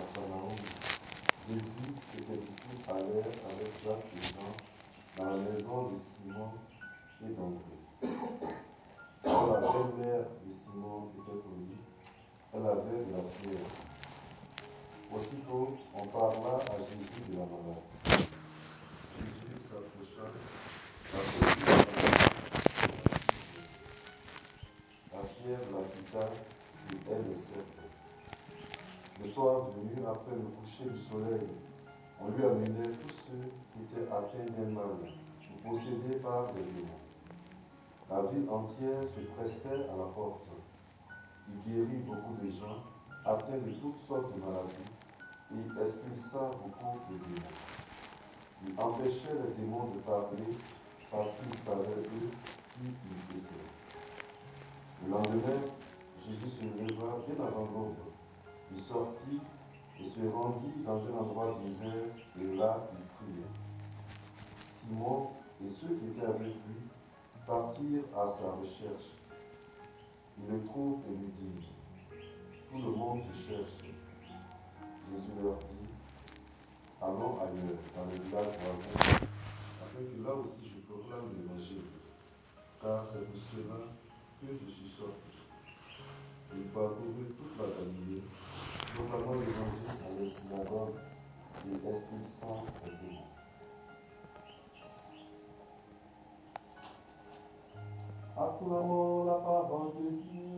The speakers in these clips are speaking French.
Capharnaüm, Jésus et ses disciples allèrent avec Jacques et Jean dans la maison de Simon et d'André. Quand la belle-mère de Simon était connue, elle avait de la fièvre. Aussitôt, on parla à Jésus de la malade. Jésus s'approcha, la fièvre la quitta et elle les servait. Le soir venu, après le coucher du soleil, on lui amenait tous ceux qui étaient atteints d'un mal ou possédés par des démons. La ville entière se pressait à la porte. Il guérit beaucoup de gens atteints de toutes sortes de maladies et il expulsa beaucoup de démons. Il empêchait les démons de parler parce qu'ils savaient eux qui ils étaient. Le lendemain, Jésus se leva bien avant l'aube. Il sortit et se rendit dans un endroit désert et là il pria. Simon et ceux qui étaient avec lui partirent à sa recherche. Ils le trouvent et lui disent: tout le monde te cherche. Jésus leur dit: allons ailleurs, dans le village voisin, afin que là aussi je proclame l'évangile, car c'est pour cela que je suis sorti. Il parcourut toute la Galilée, proclamant l'évangile dans les synagogues et expulsant les démons. Acclamons la parole de Dieu.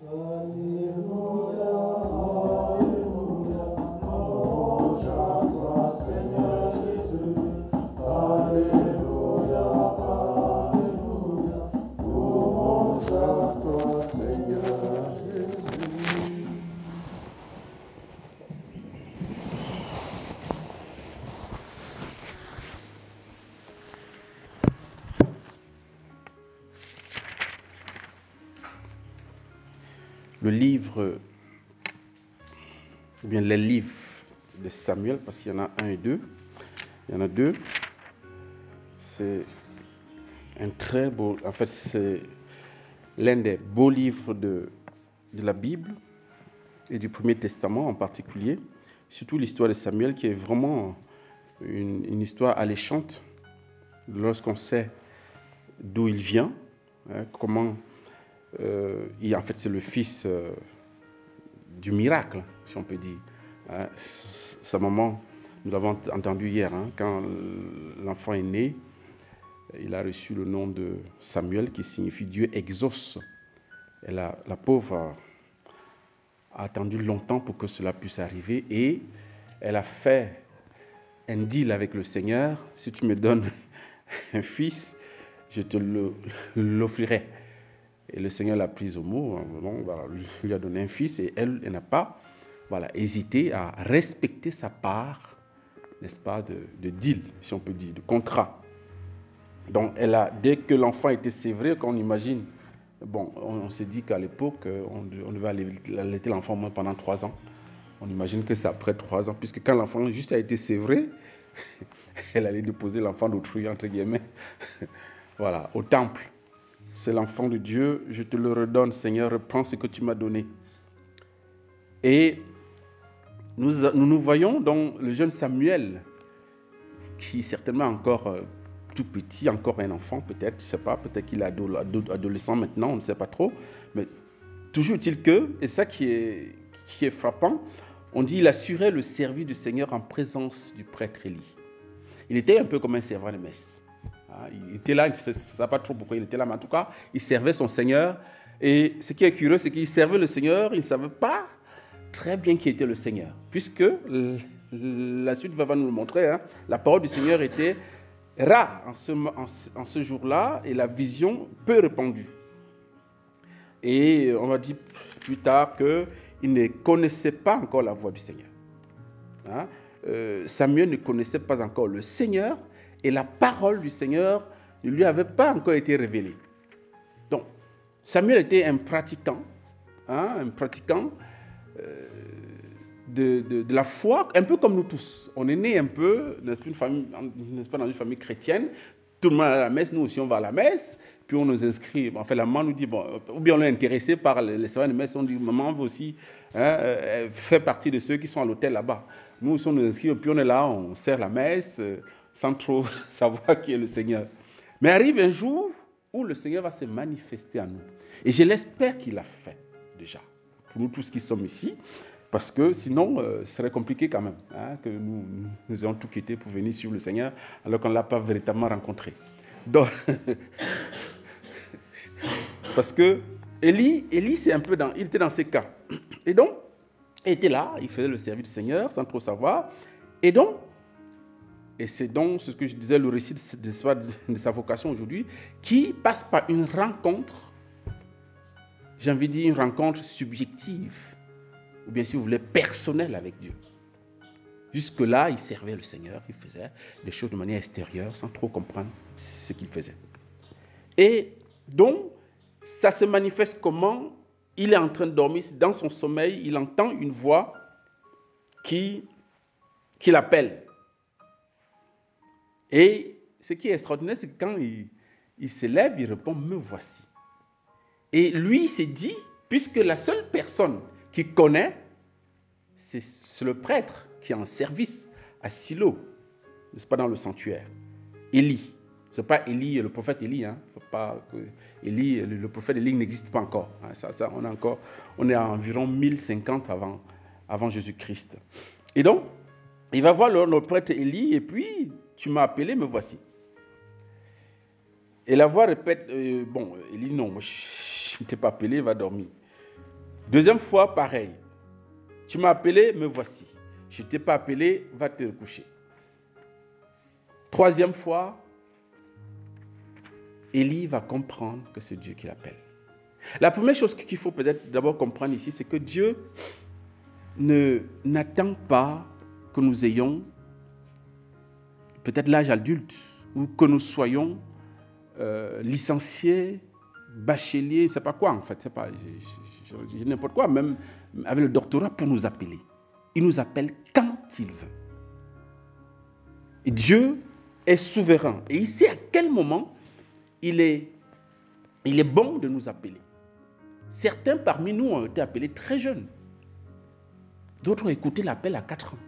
Alléluia, alléluia. Louange à toi, Seigneur Jésus. Alléluia, alléluia. Louange à toi, Seigneur Jésus. Le livre, ou bien les livres de Samuel, parce qu'il y en a un et deux, il y en a deux, c'est un très beau, en fait c'est l'un des beaux livres de la Bible et du Premier Testament en particulier, surtout l'histoire de Samuel qui est vraiment une histoire alléchante lorsqu'on sait d'où il vient, comment en fait c'est le fils du miracle, si on peut dire. Sa maman, nous l'avons entendu hier, quand l'enfant est né, il a reçu le nom de Samuel qui signifie Dieu exauce. Et la pauvre a attendu longtemps pour que cela puisse arriver et elle a fait un deal avec le Seigneur: si tu me donnes un fils, je te l'offrirai. Et le Seigneur l'a prise au mot, lui a donné un fils et elle n'a pas hésité à respecter sa part, n'est-ce pas, de deal, si on peut dire, de contrat. Donc, dès que l'enfant était sévré, qu'on imagine, on s'est dit qu'à l'époque, on devait allaiter l'enfant au moins pendant 3 ans. On imagine que c'est après 3 ans, puisque quand l'enfant juste a été sévré, elle allait déposer l'enfant d'autrui, entre guillemets, au temple. C'est l'enfant de Dieu, je te le redonne, Seigneur, reprends ce que tu m'as donné. Et nous voyons dans le jeune Samuel, qui certainement encore tout petit, encore un enfant peut-être, je ne sais pas, peut-être qu'il est adolescent maintenant, on ne sait pas trop, mais toujours est-il que, et ça qui est frappant, on dit il assurait le service du Seigneur en présence du prêtre Élie. Il était un peu comme un servant de messe. Il était là, il ne savait pas trop pourquoi il était là, mais en tout cas, il servait son Seigneur. Et ce qui est curieux, c'est qu'il servait le Seigneur, il ne savait pas très bien qui était le Seigneur. Puisque la suite va nous le montrer, la parole du Seigneur était rare en ce jour-là et la vision peu répandue. Et on va dire plus tard qu'il ne connaissait pas encore la voix du Seigneur. Samuel ne connaissait pas encore le Seigneur et la parole du Seigneur ne lui avait pas encore été révélée. Donc, Samuel était un pratiquant de la foi, un peu comme nous tous. On est né un peu, n'est-ce pas, dans une famille chrétienne. Tout le monde va à la messe, nous aussi on va à la messe. puis on nous inscrit. Enfin, la maman nous dit, bon, ou bien on est intéressé par les servants de messe, on dit, maman veut aussi faire partie de ceux qui sont à l'hôtel là-bas. Nous aussi, on nous inscrit, puis on est là, on sert la messe, sans trop savoir qui est le Seigneur. Mais arrive un jour où le Seigneur va se manifester à nous. Et je l'espère qu'il l'a fait déjà, pour nous tous qui sommes ici. Parce que sinon, ce serait compliqué quand même, que nous ayons tout quitté pour venir suivre le Seigneur, alors qu'on ne l'a pas véritablement rencontré. Donc, parce que Élie c'est un peu il était dans ces cas. Et donc, il était là, il faisait le service du Seigneur sans trop savoir. Et c'est donc ce que je disais, le récit de sa vocation aujourd'hui, qui passe par une rencontre, j'ai envie de dire une rencontre subjective, ou bien si vous voulez, personnel avec Dieu. Jusque-là, il servait le Seigneur, il faisait des choses de manière extérieure, sans trop comprendre ce qu'il faisait. Et donc, ça se manifeste comment? Il est en train de dormir, dans son sommeil, il entend une voix qui l'appelle. Et ce qui est extraordinaire, c'est que quand il se lève, il répond, me voici. Et lui, il s'est dit, puisque la seule personne qui connaît, c'est le prêtre qui est en service à Silo, n'est-ce pas, dans le sanctuaire. Élie. Ce n'est pas Élie, le prophète Élie. Faut pas que le prophète Élie n'existe pas encore. On est à environ 1050 avant Jésus-Christ. Et donc, il va voir le prêtre Élie et puis, tu m'as appelé, me voici. Et la voix répète, Élie, non, moi, je ne t'ai pas appelé, va dormir. Deuxième fois, pareil. Tu m'as appelé, me voici. Je ne t'ai pas appelé, va te coucher. Troisième fois, Élie va comprendre que c'est Dieu qui l'appelle. La première chose qu'il faut peut-être d'abord comprendre ici, c'est que Dieu n'attend pas que nous ayons peut-être l'âge adulte ou que nous soyons licenciés, bacheliers, je ne sais pas quoi en fait, c'est pas n'importe quoi, même avec le doctorat pour nous appeler. Il nous appelle quand il veut. Et Dieu est souverain et il sait à quel moment il est bon de nous appeler. Certains parmi nous ont été appelés très jeunes. D'autres ont écouté l'appel à 4 ans.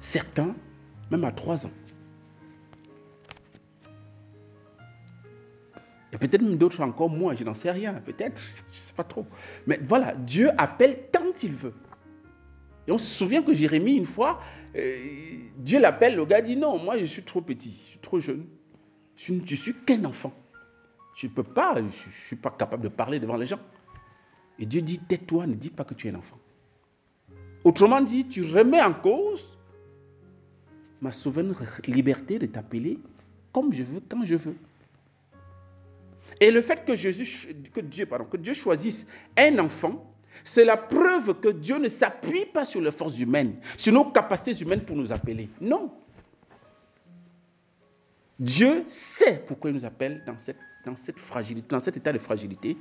Certains, même à 3 ans. Et peut-être même d'autres encore moins, je n'en sais rien. Peut-être, je ne sais pas trop. Mais voilà, Dieu appelle quand il veut. Et on se souvient que Jérémie, une fois, Dieu l'appelle, le gars dit non, moi je suis trop petit, je suis trop jeune. Je suis qu'un enfant. Je ne peux pas, je ne suis pas capable de parler devant les gens. Et Dieu dit, tais-toi, ne dis pas que tu es un enfant. Autrement dit, tu remets en cause ma souveraine liberté de t'appeler comme je veux, quand je veux. Et le fait que Dieu choisisse un enfant, c'est la preuve que Dieu ne s'appuie pas sur les forces humaines, sur nos capacités humaines pour nous appeler. Non. Dieu sait pourquoi il nous appelle dans cette fragilité, dans cet état de fragilité,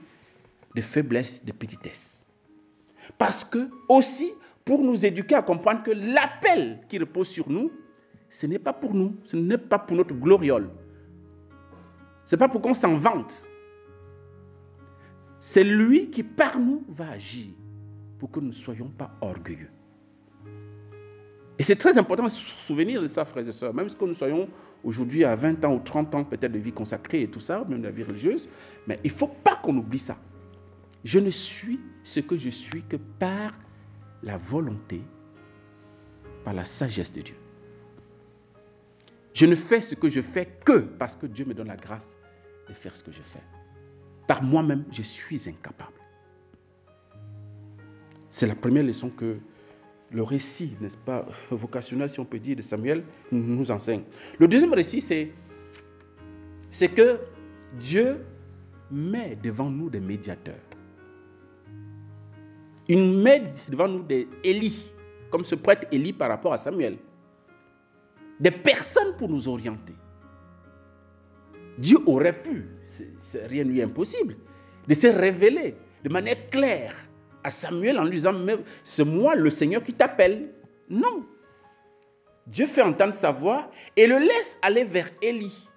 de faiblesse, de petitesse. Parce que, aussi, pour nous éduquer à comprendre que l'appel qui repose sur nous, ce n'est pas pour nous, ce n'est pas pour notre gloriole. Ce n'est pas pour qu'on s'en vante. C'est lui qui, par nous, va agir pour que nous ne soyons pas orgueilleux. Et c'est très important de se souvenir de ça, frères et sœurs. Même si nous soyons aujourd'hui à 20 ans ou 30 ans peut-être de vie consacrée et tout ça, même de la vie religieuse, mais il ne faut pas qu'on oublie ça. Je ne suis ce que je suis que par la volonté, par la sagesse de Dieu. Je ne fais ce que je fais que parce que Dieu me donne la grâce de faire ce que je fais. Par moi-même, je suis incapable. C'est la première leçon que le récit, n'est-ce pas, vocationnel, si on peut dire, de Samuel nous enseigne. Le deuxième récit, c'est que Dieu met devant nous des médiateurs. Il met devant nous des Élie, comme ce prêtre Élie par rapport à Samuel. Des personnes pour nous orienter. Dieu aurait pu, rien lui est impossible, de se révéler de manière claire à Samuel en lui disant, mais c'est moi le Seigneur qui t'appelle. Non. Dieu fait entendre sa voix et le laisse aller vers Élie.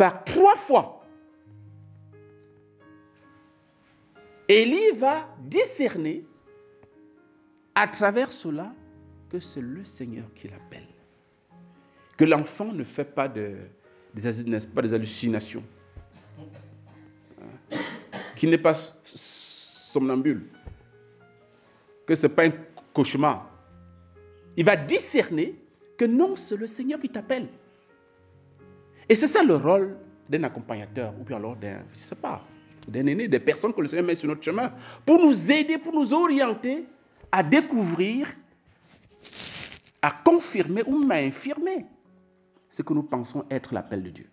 par 3 fois, Élie va discerner à travers cela que c'est le Seigneur qui l'appelle. Que l'enfant ne fait pas des hallucinations. Qu'il n'est pas somnambule. Que ce n'est pas un cauchemar. Il va discerner que non, c'est le Seigneur qui t'appelle. Et c'est ça le rôle d'un accompagnateur, ou bien alors d'un aîné, des personnes que le Seigneur met sur notre chemin, pour nous aider, pour nous orienter à découvrir, à confirmer ou même à infirmer ce que nous pensons être l'appel de Dieu.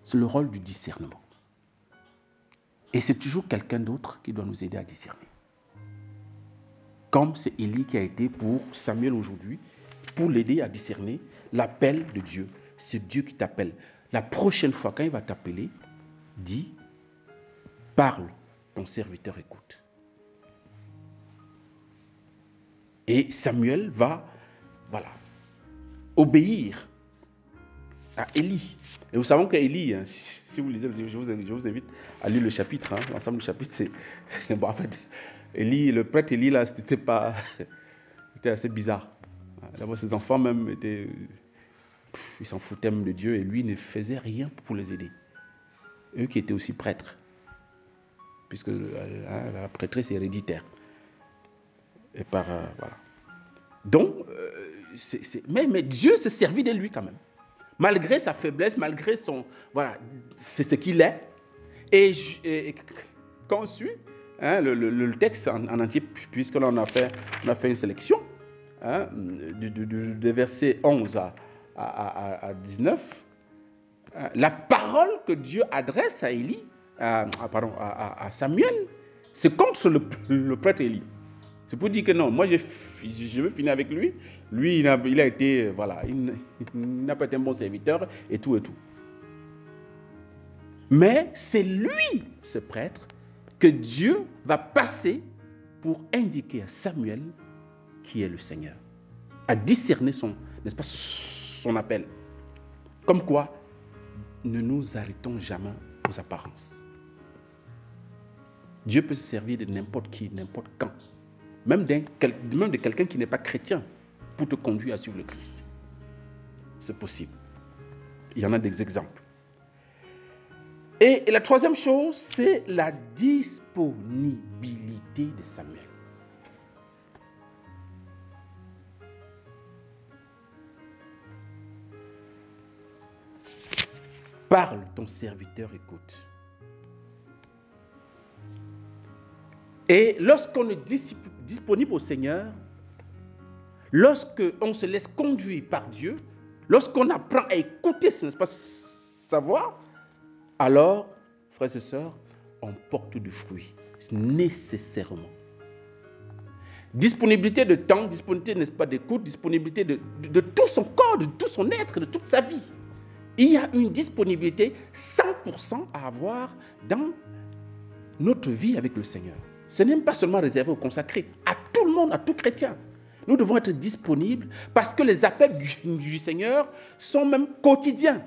C'est le rôle du discernement. Et c'est toujours quelqu'un d'autre qui doit nous aider à discerner. Comme c'est Élie qui a été pour Samuel aujourd'hui, pour l'aider à discerner l'appel de Dieu. C'est Dieu qui t'appelle. La prochaine fois, quand il va t'appeler, dis, parle, ton serviteur écoute. Et Samuel va, obéir à Élie. Et nous savons qu'Élie, si vous lisez, je vous invite à lire le chapitre, l'ensemble du chapitre, en fait, Élie, le prêtre Élie, là, c'était assez bizarre. D'abord, ses enfants même ils s'en foutaient même de Dieu, et lui ne faisait rien pour les aider. Eux qui étaient aussi prêtres, puisque la prêtresse est héréditaire. Et voilà. Donc, mais Dieu s'est servi de lui quand même. Malgré sa faiblesse, malgré son... Voilà, c'est ce qu'il est. Et quand on suit le texte en entier, puisqu'on a fait une sélection, de versets 11 à 19, la parole que Dieu adresse à Élie, à Samuel, c'est contre le prêtre Élie. C'est pour dire que non, moi je veux finir avec lui. Lui, il a été, il n'a pas été un bon serviteur et tout et tout. Mais c'est lui, ce prêtre, que Dieu va passer pour indiquer à Samuel qui est le Seigneur, à discerner son appel. Comme quoi, ne nous arrêtons jamais aux apparences. Dieu peut se servir de n'importe qui, n'importe quand. Même de quelqu'un qui n'est pas chrétien, pour te conduire à suivre le Christ. C'est possible. Il y en a des exemples. Et la troisième chose, c'est la disponibilité de Samuel. Parle, ton serviteur écoute. Et lorsqu'on est disponible au Seigneur, lorsqu'on se laisse conduire par Dieu, lorsqu'on apprend à écouter, ce n'est pas savoir, alors, frères et sœurs, on porte du fruit, nécessairement. Disponibilité de temps, disponibilité, n'est-ce pas, d'écoute, disponibilité de tout son corps, de tout son être, de toute sa vie. Il y a une disponibilité 100% à avoir dans notre vie avec le Seigneur. Ce n'est pas seulement réservé aux consacrés, à tout le monde, à tout chrétien. Nous devons être disponibles parce que les appels du Seigneur sont même quotidiens.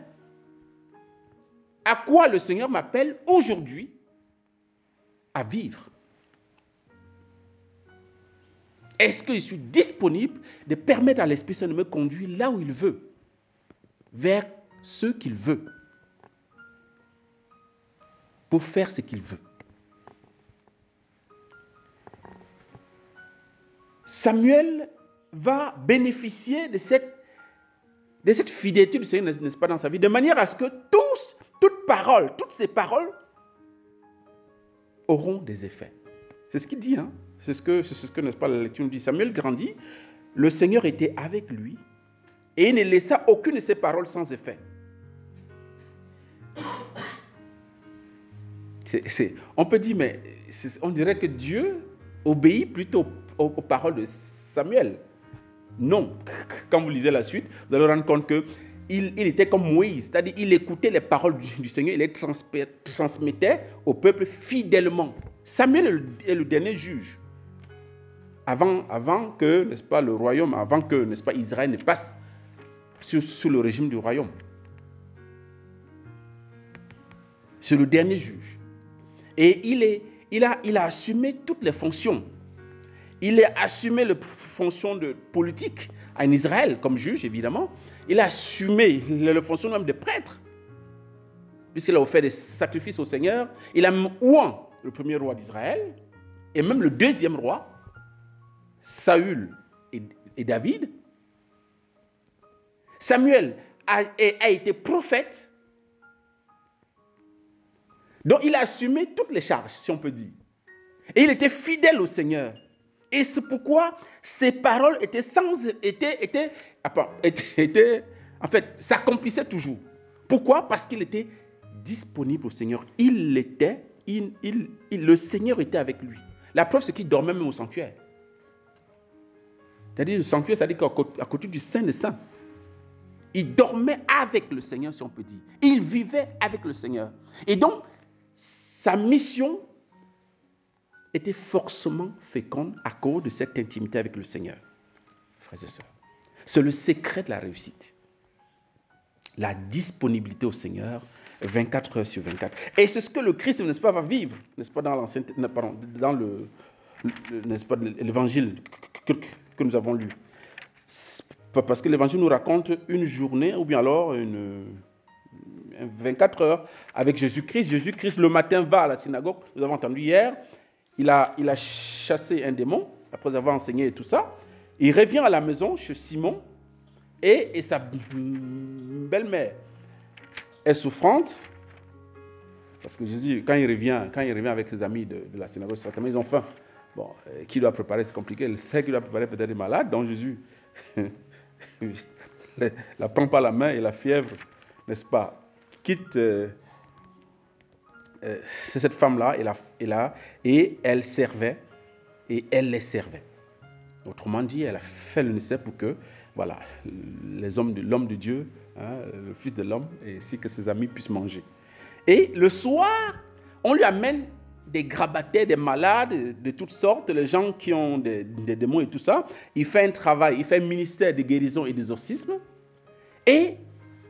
À quoi le Seigneur m'appelle aujourd'hui? À vivre. Est-ce que je suis disponible de permettre à l'Esprit Saint de me conduire là où il veut, vers ce qu'il veut, pour faire ce qu'il veut? Samuel va bénéficier de cette fidélité du Seigneur, n'est-ce pas, dans sa vie, de manière à ce que toutes ces paroles auront des effets. C'est ce qu'il dit, c'est ce que, n'est-ce pas, la lecture nous dit. Samuel grandit, le Seigneur était avec lui et il ne laissa aucune de ses paroles sans effet. On peut dire, mais on dirait que Dieu obéit plutôt aux paroles de Samuel. Non. Quand vous lisez la suite, vous allez vous rendre compte qu'il était comme Moïse, c'est-à-dire il écoutait les paroles du Seigneur, il les transmettait au peuple fidèlement. Samuel est le dernier juge. Avant que, n'est-ce pas, le royaume, avant que, n'est-ce pas, Israël ne passe sous le régime du royaume. C'est le dernier juge. Et il a assumé toutes les fonctions. Il a assumé les fonctions de politique en Israël, comme juge, évidemment. Il a assumé les fonctions même de prêtre, puisqu'il a offert des sacrifices au Seigneur. Il a oint le premier roi d'Israël, et même le deuxième roi, Saül et David. Samuel a été prophète. Donc il a assumé toutes les charges, si on peut dire. Et il était fidèle au Seigneur. Et c'est pourquoi ses paroles s'accomplissaient toujours. Pourquoi? Parce qu'il était disponible au Seigneur. Le Seigneur était avec lui. La preuve, c'est qu'il dormait même au sanctuaire. C'est-à-dire, le sanctuaire, c'est-à-dire qu'à côté du Saint des Saints, il dormait avec le Seigneur, si on peut dire. Il vivait avec le Seigneur. Et donc, sa mission était forcément féconde à cause de cette intimité avec le Seigneur. Frères et sœurs, c'est le secret de la réussite. La disponibilité au Seigneur 24 heures sur 24. Et c'est ce que le Christ, n'est-ce pas, va vivre, n'est-ce pas, dans l'évangile que nous avons lu. Parce que l'évangile nous raconte une journée, ou bien alors 24 heures avec Jésus-Christ. Jésus-Christ, le matin, va à la synagogue. Nous avons entendu hier. Il a chassé un démon, après avoir enseigné et tout ça. Il revient à la maison chez Simon et sa belle-mère est souffrante. Parce que Jésus, quand il revient avec ses amis de la synagogue, certainement ils ont faim. Bon, qui doit préparer, c'est compliqué. Il sait qu'il doit préparer peut-être des malades. Donc Jésus la prend par la main et la fièvre, n'est-ce pas, quitte cette femme-là et elle servait et elle les servait. Autrement dit, elle a fait le nécessaire pour que, voilà, l'homme de Dieu, le Fils de l'homme, ainsi que ses amis puissent manger. Et le soir, on lui amène des grabataires, des malades de toutes sortes, les gens qui ont des démons et tout ça. Il fait un travail, il fait un ministère de guérison et d'exorcisme. Et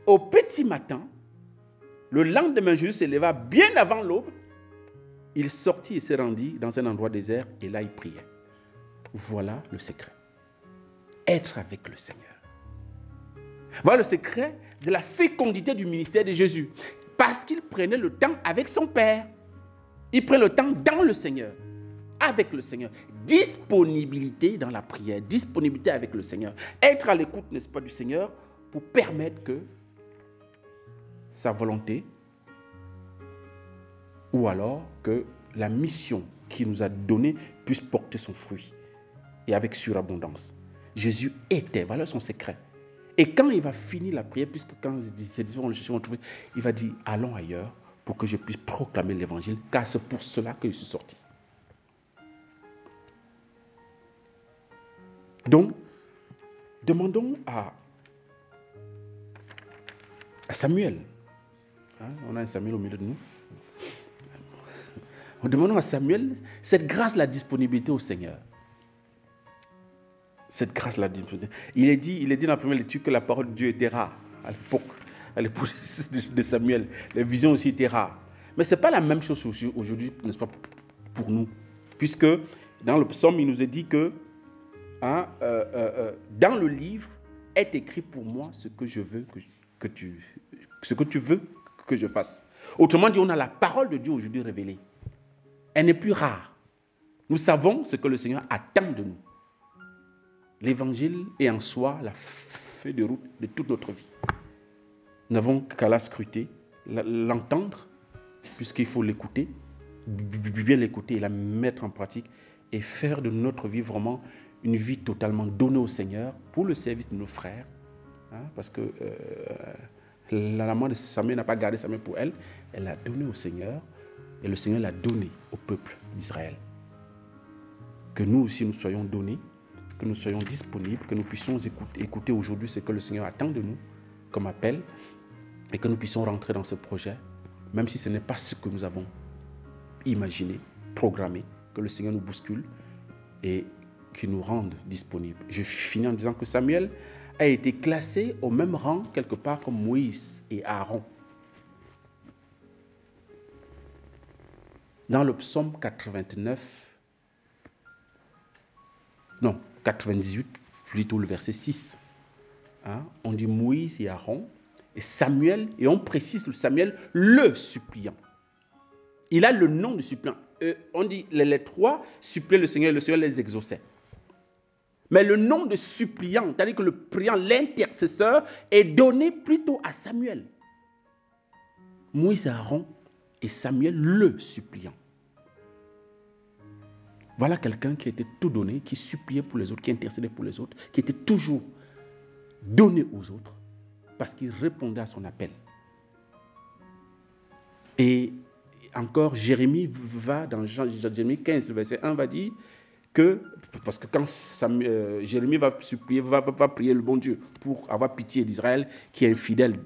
au petit matin, le lendemain, Jésus se leva bien avant l'aube. Il sortit et s'est rendu dans un endroit désert et là, il priait. Voilà le secret. Être avec le Seigneur. Voilà le secret de la fécondité du ministère de Jésus. Parce qu'il prenait le temps avec son Père. Il prend le temps dans le Seigneur. Avec le Seigneur. Disponibilité dans la prière. Disponibilité avec le Seigneur. Être à l'écoute, n'est-ce pas, du Seigneur pour permettre que sa volonté ou alors que la mission qu'il nous a donnée puisse porter son fruit et avec surabondance. Jésus était, voilà son secret. Et quand il va finir la prière, puisque quand ses disciples vont le chercher, il va dire, allons ailleurs pour que je puisse proclamer l'évangile, car c'est pour cela que je suis sorti. Donc, demandons à Samuel. On a un Samuel au milieu de nous. Demandons à Samuel cette grâce, la disponibilité au Seigneur. Cette grâce, la disponibilité. Il est dit dans la première lecture que la parole de Dieu était rare à l'époque de Samuel. Les visions aussi étaient rares. Mais ce n'est pas la même chose aujourd'hui, n'est-ce pas, pour nous. Puisque dans le psaume, il nous est dit que dans le livre est écrit pour moi ce que je veux ce que tu veux que je fasse. Autrement dit, on a la parole de Dieu aujourd'hui révélée. Elle n'est plus rare. Nous savons ce que le Seigneur attend de nous. L'évangile est en soi la feuille de route de toute notre vie. Nous n'avons qu'à la scruter, l'entendre, puisqu'il faut l'écouter, bien l'écouter et la mettre en pratique et faire de notre vie vraiment une vie totalement donnée au Seigneur pour le service de nos frères. Parce que la maman de Samuel n'a pas gardé sa main pour elle, elle l'a donnée au Seigneur et le Seigneur l'a donnée au peuple d'Israël. Que nous aussi nous soyons donnés, que nous soyons disponibles, que nous puissions écouter aujourd'hui ce que le Seigneur attend de nous comme appel et que nous puissions rentrer dans ce projet, même si ce n'est pas ce que nous avons imaginé, programmé, que le Seigneur nous bouscule et qu'il nous rende disponibles. Je finis en disant que Samuel a été classé au même rang quelque part comme Moïse et Aaron. Dans le psaume 98, plutôt le verset 6, hein, on dit Moïse et Aaron et Samuel, et on précise le Samuel, le suppliant. Il a le nom de suppliant. On dit les trois suppliaient le Seigneur les exauçait. Mais le nom de suppliant, c'est-à-dire que le priant, l'intercesseur, est donné plutôt à Samuel. Moïse et Aaron et Samuel, le suppliant. Voilà quelqu'un qui était tout donné, qui suppliait pour les autres, qui intercédait pour les autres, qui était toujours donné aux autres, parce qu'il répondait à son appel. Et encore, Jérémie va dans Jérémie 15, le verset 1, va dire que, parce que quand Jérémie va supplier, va prier le bon Dieu pour avoir pitié d'Israël qui est infidèle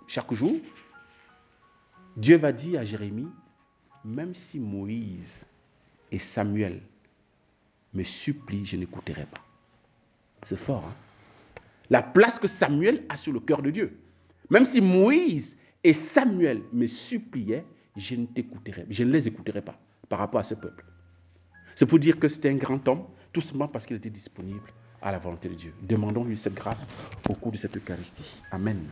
chaque jour, Dieu va dire à Jérémie, même si Moïse et Samuel me supplient, je n'écouterai pas. C'est fort, hein? La place que Samuel a sur le cœur de Dieu. Même si Moïse et Samuel me suppliaient, je ne les écouterai pas par rapport à ce peuple. C'est pour dire que c'était un grand homme, tout simplement parce qu'il était disponible à la volonté de Dieu. Demandons-lui cette grâce au cours de cette Eucharistie. Amen.